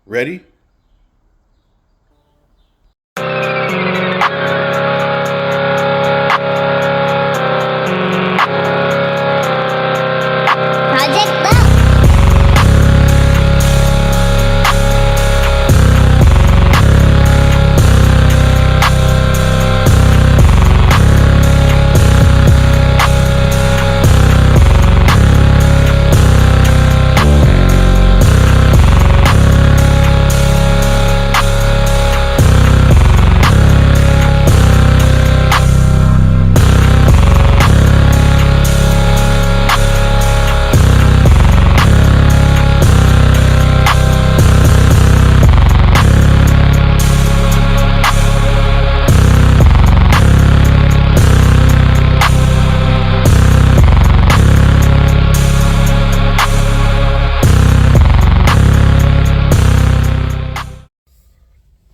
Ready? Project Bell.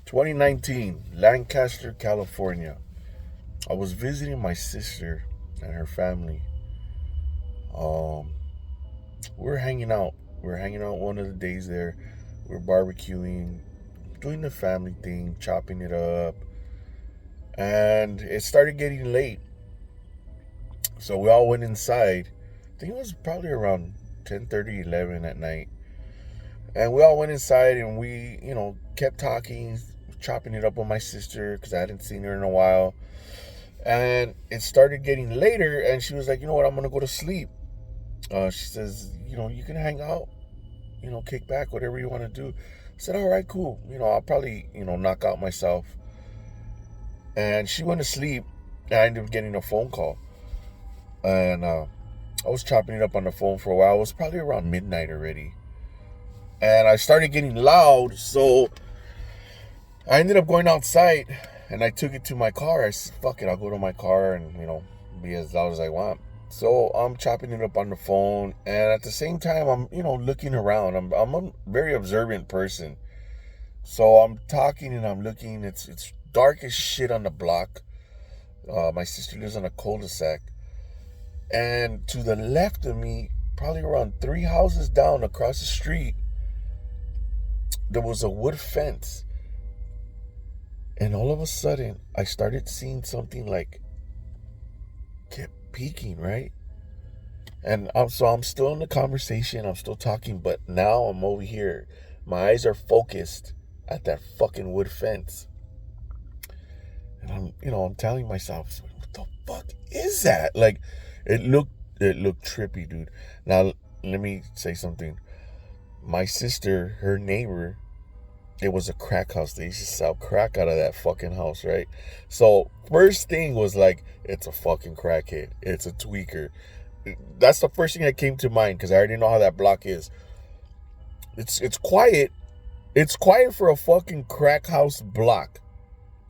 2019, Lancaster, California. I was visiting my sister and her family. Um, we were hanging out. We were hanging out one of the days there. We were barbecuing, doing the family thing, chopping it up. And it started getting late. So we all went inside. I think it was probably around 10:30, 11 at night. And we all went inside and we, kept talking, chopping it up with my sister because I hadn't seen her in a while. And it started getting later, and she was like, you know what, I'm going to go to sleep. She says, you can hang out, kick back, whatever you want to do. I said, all right, cool. I'll probably, knock out myself. And she went to sleep, and I ended up getting a phone call. And I was chopping it up on the phone for a while. It was probably around midnight already. And I started getting loud, so I ended up going outside, and I took it to my car. I said, fuck it, I'll go to my car and, be as loud as I want. So I'm chopping it up on the phone, and at the same time, I'm, looking around. I'm a very observant person. So I'm talking and I'm looking. It's dark as shit on the block. My sister lives on a cul-de-sac. And to the left of me, probably around 3 houses down across the street, there was a wood fence. And all of a sudden, I started seeing something like kept peeking, right? And I'm still in the conversation. I'm still talking, but now I'm over here. My eyes are focused at that fucking wood fence. And I'm telling myself, what the fuck is that? Like, it looked trippy, dude. Now, let me say something. My sister, her neighbor, it was a crack house. They used to sell crack out of that fucking house, right? So first thing was like, it's a fucking crackhead. It's a tweaker. That's the first thing that came to mind because I already know how that block is. It's quiet. It's quiet for a fucking crack house block.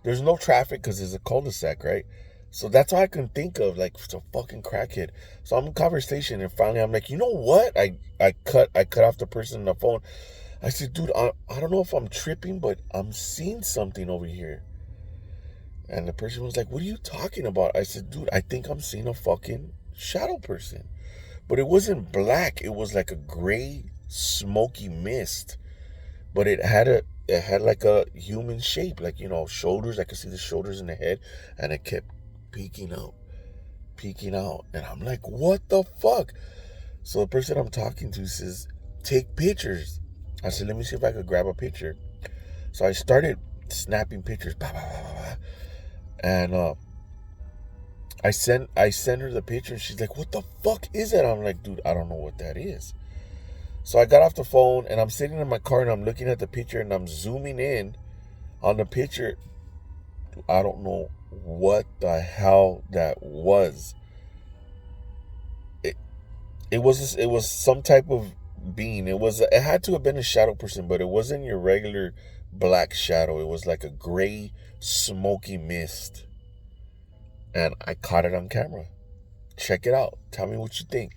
There's no traffic because there's a cul-de-sac, right? So that's all I can think of. Like, it's a fucking crackhead. So I'm in conversation, and finally I'm like, you know what? I cut off the person on the phone. I said, dude, I don't know if I'm tripping, but I'm seeing something over here. And the person was like, what are you talking about? I said, dude, I think I'm seeing a fucking shadow person. But it wasn't black. It was like a gray, smoky mist. But it had like a human shape, like, shoulders. I could see the shoulders and the head. And it kept peeking out. And I'm like, what the fuck? So the person I'm talking to says, take pictures. I said, let me see if I could grab a picture. So I started snapping pictures. Bah, bah, bah, bah, bah. And I sent her the picture, and she's like, what the fuck is that? I'm like, dude, I don't know what that is. So I got off the phone, and I'm sitting in my car, and I'm looking at the picture, and I'm zooming in on the picture. I don't know what the hell that was. It, it was some type of being. It had to have been a shadow person, but it wasn't your regular black shadow. It was like a gray, smoky mist. And I caught it on camera. Check it out. Tell me what you think.